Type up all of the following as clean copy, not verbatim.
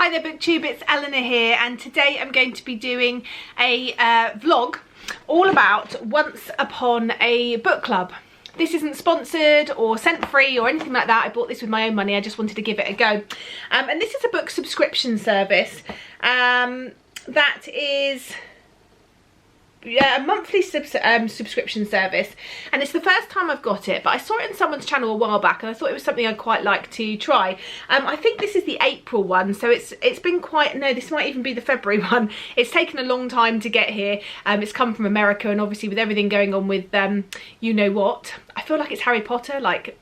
Hi there BookTube, it's Eleanor here, and today I'm going to be doing a vlog all about Once Upon a Book Club. This isn't sponsored or sent free or anything like that. I bought this with my own money. I just wanted to give it a go. And this is a book subscription service that is a monthly subscription service, and it's the first time I've got it, but I saw it in someone's channel a while back and I thought it was something I'd quite like to try. I think this is the April one, so it's been quite, no, this might even be the February one. It's taken a long time to get here. It's come from America, and obviously with everything going on with you know what, I feel like it's Harry Potter, like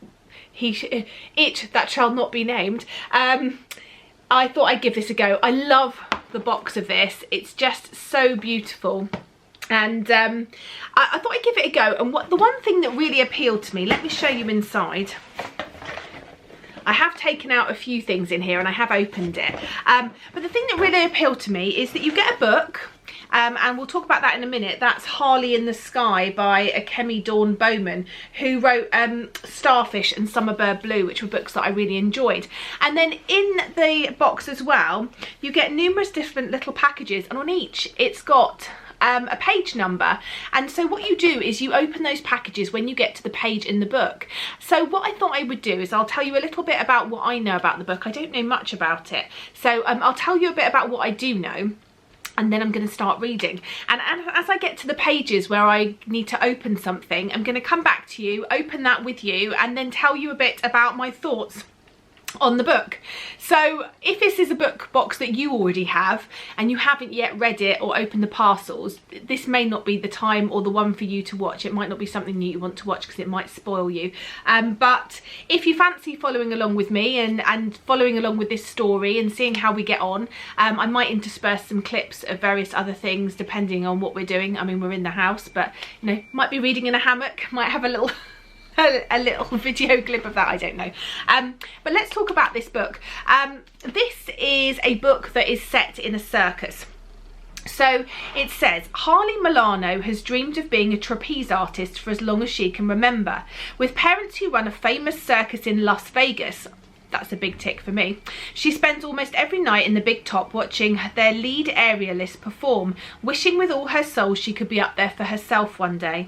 it that shall not be named. I thought I'd give this a go. I love the box of this. It's just so beautiful. And I thought I'd give it a go. And the one thing that really appealed to me, let me show you inside. I have taken out a few things in here and I have opened it. But the thing that really appealed to me is that you get a book, and we'll talk about that in a minute. That's Harley in the Sky by Kemi Dawn Bowman, who wrote Starfish and Summerbird Blue, which were books that I really enjoyed. And then in the box as well, you get numerous different little packages, and on each it's got a page number. And so what you do is you open those packages when you get to the page in the book. So what I thought I would do is I'll tell you a little bit about what I know about the book. I don't know much about it, so I'll tell you a bit about what I do know, and then I'm going to start reading. And as I get to the pages where I need to open something, I'm going to come back to you, open that with you, and then tell you a bit about my thoughts on the book. So if this is a book box that you already have and you haven't yet read it or opened the parcels, this may not be the time or the one for you to watch. It might not be something you want to watch because it might spoil you. But if you fancy following along with me and following along with this story and seeing how we get on, I might intersperse some clips of various other things depending on what we're doing. I mean, we're in the house, but you know, might be reading in a hammock, might have a little a little video clip of that, I don't know. But let's talk about this book. This is a book that is set in a circus. So it says, Harley Milano has dreamed of being a trapeze artist for as long as she can remember. With parents who run a famous circus in Las Vegas, that's a big tick for me, she spends almost every night in the big top watching their lead aerialist perform, wishing with all her soul she could be up there for herself one day.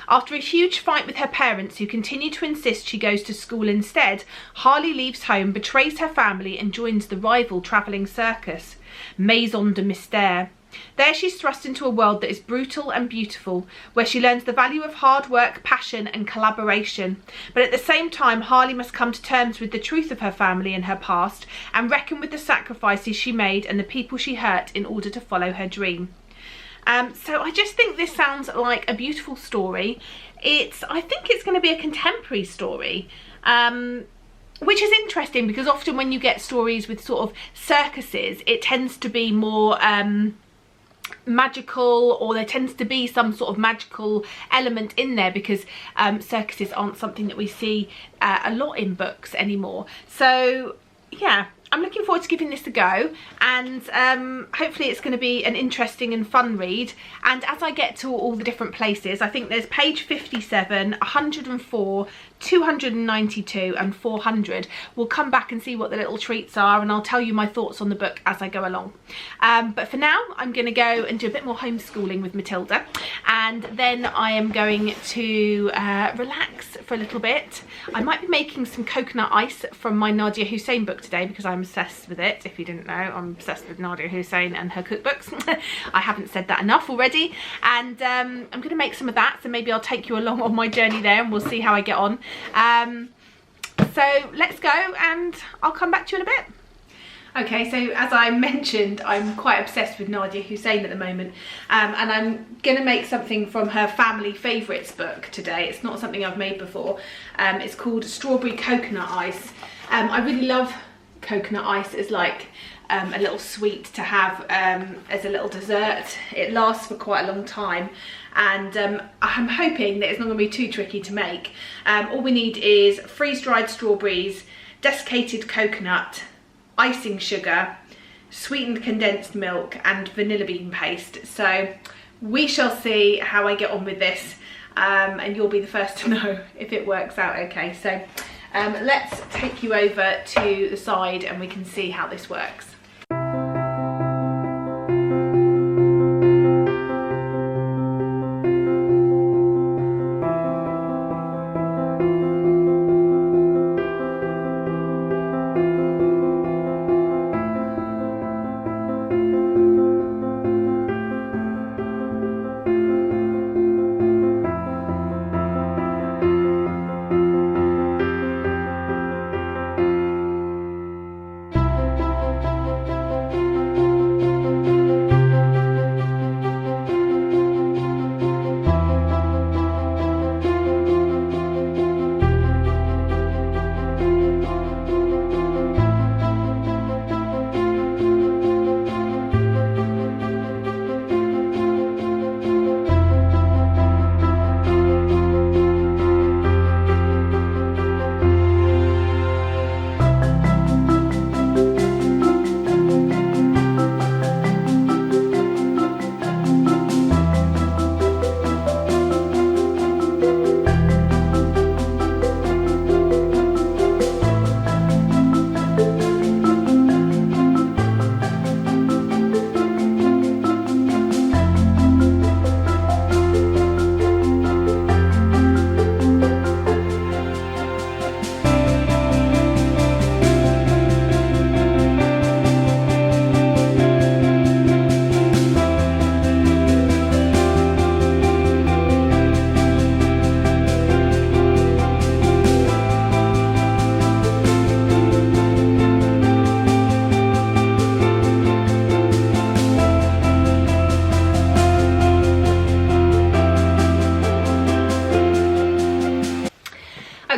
After a huge fight with her parents, who continue to insist she goes to school instead, Harley leaves home, betrays her family and joins the rival travelling circus, Maison de Mystère. There she's thrust into a world that is brutal and beautiful, where she learns the value of hard work, passion and collaboration. But at the same time, Harley must come to terms with the truth of her family and her past, and reckon with the sacrifices she made and the people she hurt in order to follow her dream. So I just think this sounds like a beautiful story. I think it's going to be a contemporary story, which is interesting because often when you get stories with sort of circuses, it tends to be more magical, or there tends to be some sort of magical element in there, because circuses aren't something that we see a lot in books anymore. So yeah, I'm looking forward to giving this a go, and hopefully it's going to be an interesting and fun read. And as I get to all the different places, I think there's page 57, 104, 292 and 400. We'll come back and see what the little treats are, and I'll tell you my thoughts on the book as I go along. But for now, I'm going to go and do a bit more homeschooling with Matilda, and then I am going to relax for a little bit. I might be making some coconut ice from my Nadia Hussain book today because I'm obsessed with it. If you didn't know, I'm obsessed with Nadia Hussain and her cookbooks. I haven't said that enough already. And I'm going to make some of that, so maybe I'll take you along on my journey there and we'll see how I get on. So let's go and I'll come back to you in a bit. Okay, so as I mentioned, I'm quite obsessed with Nadia Hussain at the moment, and I'm going to make something from her family favourites book today. It's not something I've made before. It's called Strawberry Coconut Ice. I really love coconut ice as like a little sweet to have as a little dessert. It lasts for quite a long time, and I'm hoping that it's not going to be too tricky to make. All we need is freeze-dried strawberries, desiccated coconut, icing sugar, sweetened condensed milk and vanilla bean paste. So we shall see how I get on with this, and you'll be the first to know if it works out okay. So let's take you over to the side and we can see how this works.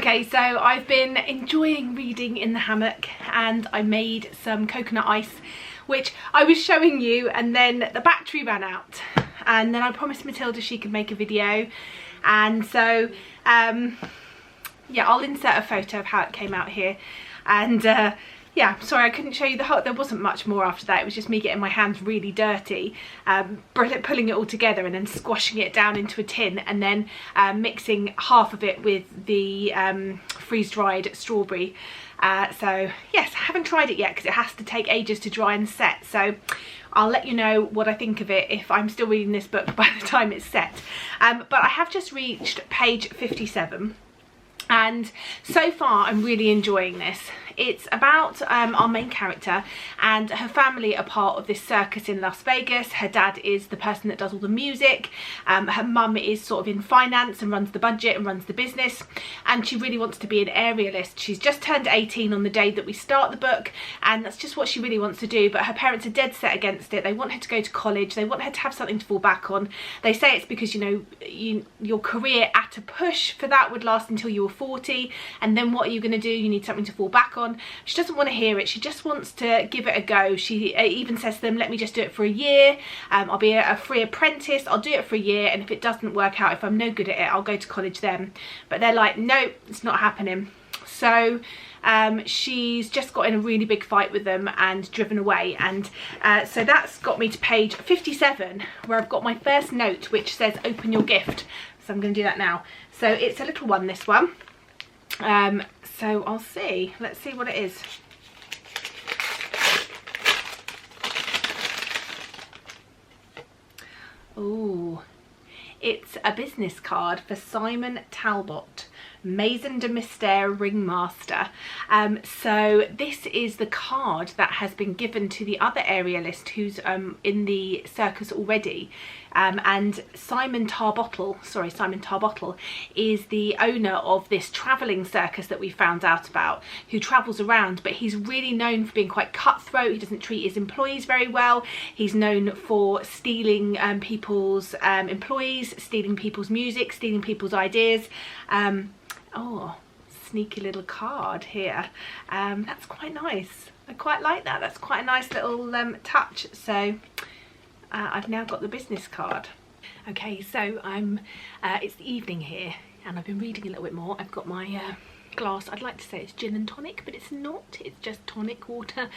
Okay, so I've been enjoying reading in the hammock, and I made some coconut ice, which I was showing you, and then the battery ran out, and then I promised Matilda she could make a video, and so yeah, I'll insert a photo of how it came out here. And yeah, sorry I couldn't show you the whole, there wasn't much more after that. It was just me getting my hands really dirty, pulling it all together and then squashing it down into a tin, and then mixing half of it with the freeze-dried strawberry. So yes, I haven't tried it yet because it has to take ages to dry and set, so I'll let you know what I think of it if I'm still reading this book by the time it's set. But I have just reached page 57. And so far I'm really enjoying this. It's about our main character, and her family are part of this circus in Las Vegas. Her dad is the person that does all the music. Her mum is sort of in finance and runs the budget and runs the business, and she really wants to be an aerialist. She's just turned 18 on the day that we start the book, and that's just what she really wants to do, but her parents are dead set against it. They want her to go to college. They want her to have something to fall back on. They say it's because, you know, your career at a push for that would last until you were 40, and then what are you going to do? You need something to fall back on. She doesn't want to hear it. She just wants to give it a go. She even says to them, let me just do it for a year. I'll be a free apprentice. I'll do it for a year, and if it doesn't work out, if I'm no good at it, I'll go to college then. But they're like, no, it's not happening. So she's just got in a really big fight with them and driven away, and so that's got me to page 57, where I've got my first note which says open your gift. So I'm going to do that now. So it's a little one, this one. So I'll see. Let's see what it is. Oh, it's a business card for Simon Talbot, Maison de Mystère ringmaster. So this is the card that has been given to the other aerialist who's in the circus already, and Simon Tarbottle is the owner of this travelling circus that we found out about, who travels around, but he's really known for being quite cutthroat. He doesn't treat his employees very well. He's known for stealing people's employees, stealing people's music, stealing people's ideas. Oh, sneaky little card here. That's quite nice. I quite like that. That's quite a nice little touch. So I've now got the business card. Okay, so it's the evening here, and I've been reading a little bit more. I've got my glass. I'd like to say it's gin and tonic, but it's not. It's just tonic water,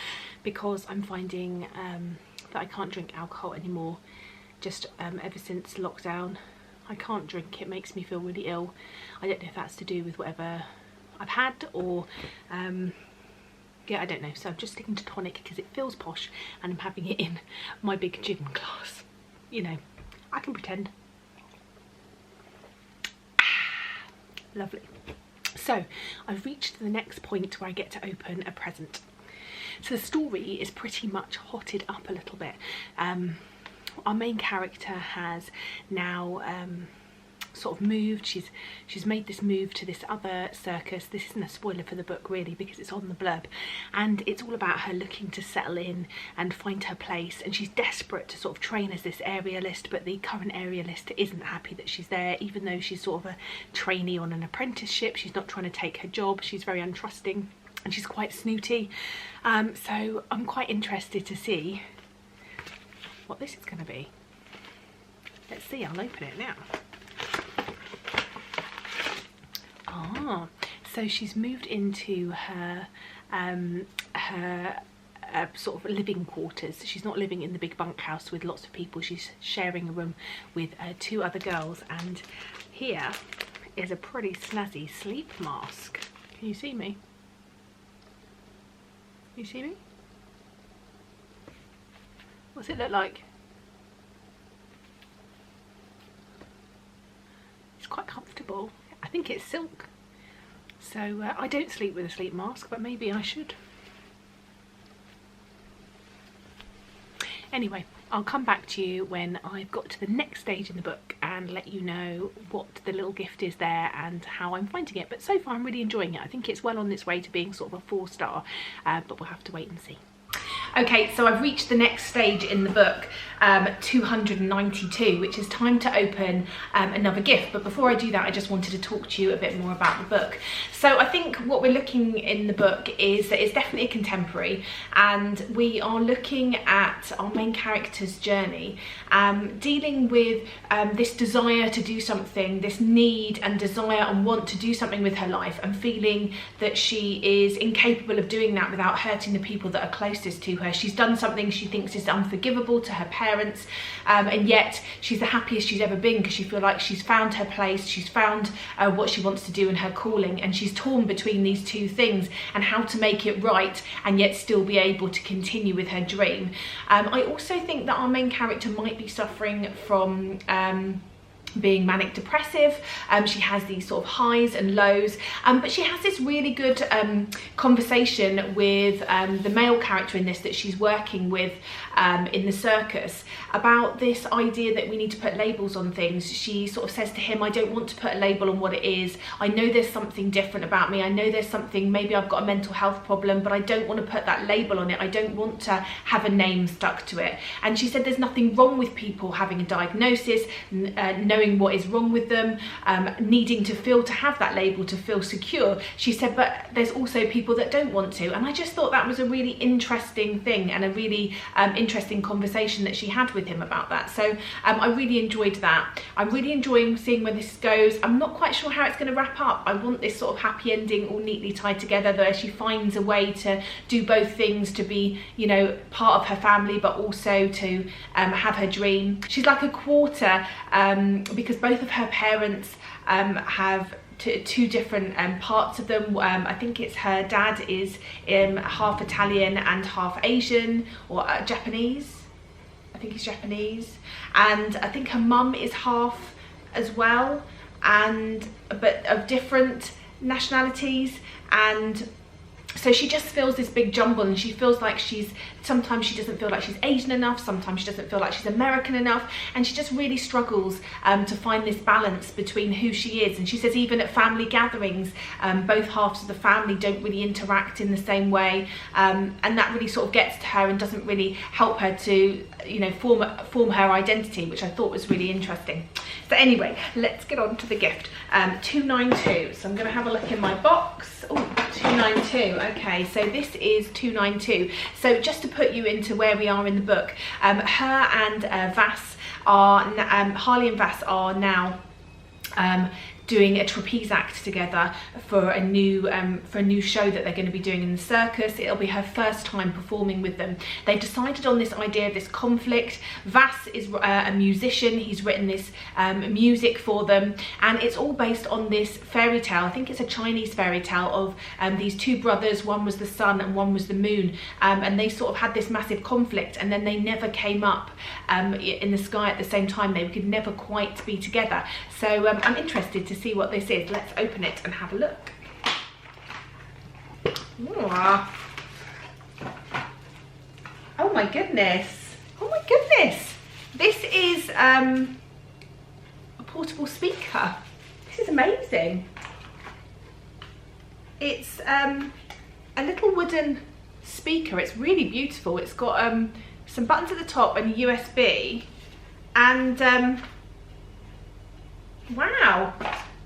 because I'm finding that I can't drink alcohol anymore. Just ever since lockdown, I can't drink. It makes me feel really ill. I don't know if that's to do with whatever I've had, or yeah, I don't know. So I'm just sticking to tonic because it feels posh, and I'm having it in my big gin glass. You know, I can pretend. Lovely. So I've reached the next point where I get to open a present. So the story is pretty much hotted up a little bit. Our main character has now sort of moved. She's made this move to this other circus. This isn't a spoiler for the book really, because it's on the blurb, and it's all about her looking to settle in and find her place, and she's desperate to sort of train as this aerialist, but the current aerialist isn't happy that she's there, even though she's sort of a trainee on an apprenticeship. She's not trying to take her job. She's very untrusting, and she's quite snooty. So I'm quite interested to see what this is going to be. Let's see. I'll open it now. Ah, so she's moved into her sort of living quarters. She's not living in the big bunkhouse with lots of people. She's sharing a room with 2 other girls, and here is a pretty snazzy sleep mask. Can you see me? You see me? What's it look like? It's quite comfortable. I think it's silk. So I don't sleep with a sleep mask, but maybe I should. Anyway, I'll come back to you when I've got to the next stage in the book and let you know what the little gift is there and how I'm finding it. But so far I'm really enjoying it. I think it's well on its way to being sort of a 4-star, but we'll have to wait and see. Okay, so I've reached the next stage in the book, 292, which is time to open another gift. But before I do that, I just wanted to talk to you a bit more about the book. So I think what we're looking in the book is that it's definitely a contemporary, and we are looking at our main character's journey, dealing with this desire to do something, this need and desire and want to do something with her life, and feeling that she is incapable of doing that without hurting the people that are closest to her. She's done something she thinks is unforgivable to her parents, and yet she's the happiest she's ever been because she feels like she's found her place, she's found what she wants to do in her calling, and she's torn between these two things and how to make it right and yet still be able to continue with her dream. I also think that our main character might be suffering from being manic depressive. She has these sort of highs and lows, but she has this really good conversation with the male character in this that she's working with in the circus about this idea that we need to put labels on things. She sort of says to him, I don't want to put a label on what it is. I know there's something different about me. I know there's something, maybe I've got a mental health problem, but I don't want to put that label on it. I don't want to have a name stuck to it. And she said there's nothing wrong with people having a diagnosis, knowing what is wrong with them, needing to have that label to feel secure. She said, but there's also people that don't want to. And I just thought that was a really interesting thing, and a really interesting conversation that she had with him about that. So I really enjoyed that. I'm really enjoying seeing where this goes. I'm not quite sure how it's going to wrap up. I want this sort of happy ending all neatly tied together, though she finds a way to do both things, to be, you know, part of her family, but also to have her dream. She's like a quarter, because both of her parents have two different parts of them. I think it's her dad is half Italian and half Asian, or Japanese. I think he's Japanese, and I think her mum is half as well, but of different nationalities. And so she just feels this big jumble, and she feels like sometimes she doesn't feel like she's Asian enough, sometimes she doesn't feel like she's American enough, and she just really struggles to find this balance between who she is. And she says even at family gatherings, both halves of the family don't really interact in the same way, and that really sort of gets to her and doesn't really help her to, you know, form her identity, which I thought was really interesting. So anyway, let's get on to the gift. 292. So I'm going to have a look in my box. Oh, 292. Okay, so this is 292. So just to put you into where we are in the book, her and Harley and Vass are now doing a trapeze act together for a new show that they're going to be doing in the circus. It'll be her first time performing with them. They've decided on this idea of this conflict. Vass is a musician. He's written this music for them, and it's all based on this fairy tale. I think it's a Chinese fairy tale of these two brothers. One was the sun and one was the moon, and they sort of had this massive conflict, and then they never came up in the sky at the same time. They could never quite be together. So I'm interested to see what this is. Let's open it and have a look. Ooh. Oh my goodness. Oh my goodness. This is a portable speaker. This is amazing. It's a little wooden speaker. It's really beautiful. It's got some buttons at the top and a USB, and wow,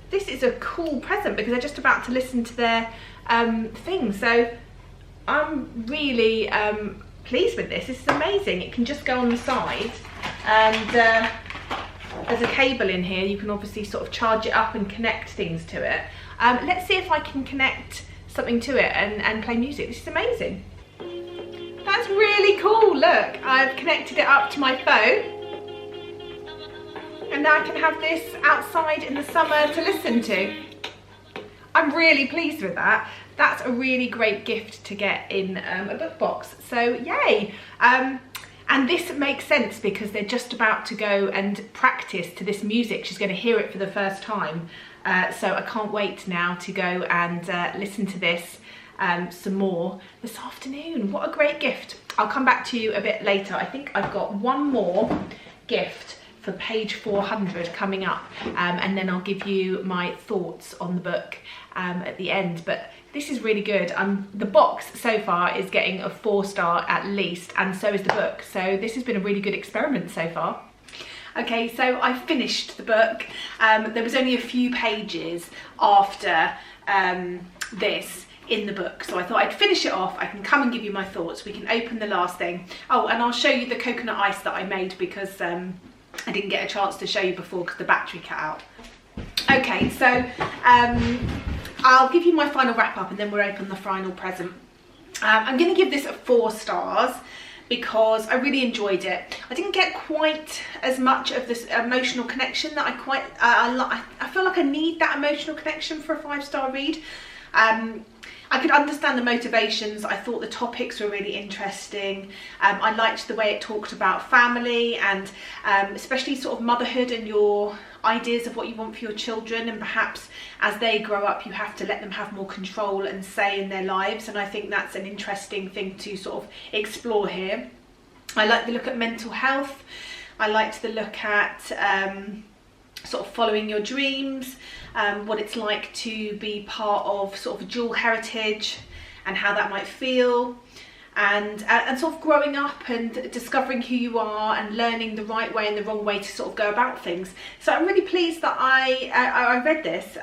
this is a cool present because they're just about to listen to their thing. So I'm really pleased with this. This is amazing. It can just go on the side, and there's a cable in here. You can obviously sort of charge it up and connect things to it. Let's see if I can connect something to it and play music. This is amazing. That's really cool. Look, I've connected it up to my phone, and now I can have this outside in the summer to listen to. I'm really pleased with that. That's a really great gift to get in a book box. So yay. And this makes sense because they're just about to go and practice to this music. She's going to hear it for the first time. So I can't wait now to go and listen to this some more this afternoon. What a great gift. I'll come back to you a bit later. I think I've got one more gift for page 400 coming up, and then I'll give you my thoughts on the book at the end. But this is really good. The box so far is getting a 4-star at least, and so is the book. So this has been a really good experiment so far. Okay, so I finished the book. There was only a few pages after this in the book, so I thought I'd finish it off. I can come and give you my thoughts. We can open the last thing. Oh, and I'll show you the coconut ice that I made because I didn't get a chance to show you before because the battery cut out. Okay, so I'll give you my final wrap up and then we'll open the final present. I'm going to give this 4 stars because I really enjoyed it. I didn't get quite as much of this emotional connection that I feel like I need that emotional connection for a 5-star read. I could understand the motivations. I thought the topics were really interesting. I liked the way it talked about family and especially sort of motherhood and your ideas of what you want for your children, and perhaps as they grow up you have to let them have more control and say in their lives, and I think that's an interesting thing to sort of explore here. I like the look at mental health. I liked the look at sort of following your dreams, what it's like to be part of sort of a dual heritage and how that might feel, and sort of growing up and discovering who you are and learning the right way and the wrong way to sort of go about things. So I'm really pleased that I read this.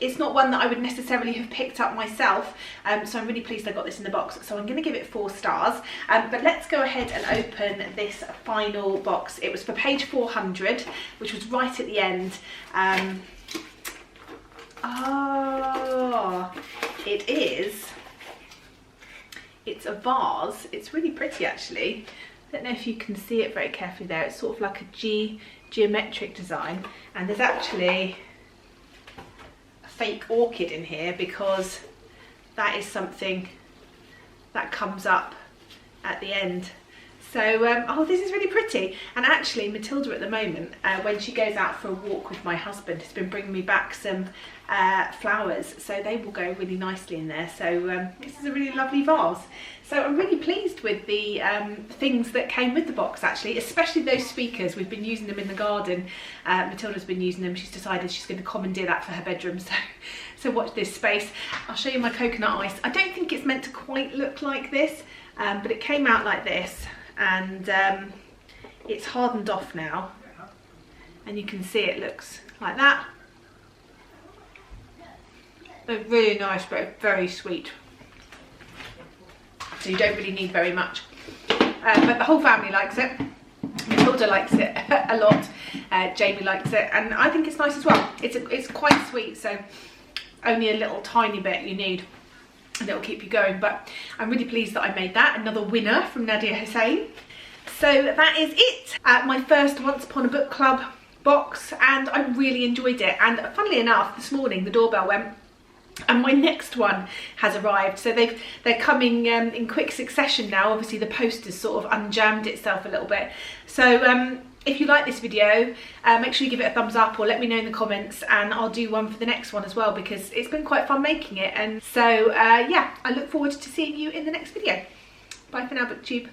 It's not one that I would necessarily have picked up myself, so I'm really pleased I got this in the box. So I'm going to give it 4 stars, but let's go ahead and open this final box. It was for page 400, which was right at the end. Oh, it is. It's a vase. It's really pretty actually. I don't know if you can see it very carefully there. It's sort of like a geometric design, and there's actually a fake orchid in here because that is something that comes up at the end. So, oh, this is really pretty. And actually, Matilda at the moment, when she goes out for a walk with my husband, has been bringing me back some flowers. So they will go really nicely in there. So this is a really lovely vase. So I'm really pleased with the things that came with the box, actually, especially those speakers. We've been using them in the garden. Matilda's been using them. She's decided she's going to commandeer that for her bedroom. So watch this space. I'll show you my coconut ice. I don't think it's meant to quite look like this, but it came out like this. And it's hardened off now, and you can see it looks like that. They're really nice, but very sweet, so you don't really need very much, but the whole family likes it. Matilda likes it a lot, Jamie likes it, and I think it's nice as well. It's quite sweet, so only a little tiny bit you need, and it'll keep you going. But I'm really pleased that I made that. Another winner from Nadia Hussain. So that is it. My first Once Upon a Book Club box, and I really enjoyed it. And funnily enough, this morning the doorbell went and my next one has arrived. So they're coming in quick succession now. Obviously the post has sort of unjammed itself a little bit. So if you like this video, make sure you give it a thumbs up or let me know in the comments, and I'll do one for the next one as well because it's been quite fun making it. And so yeah, I look forward to seeing you in the next video. Bye for now, BookTube.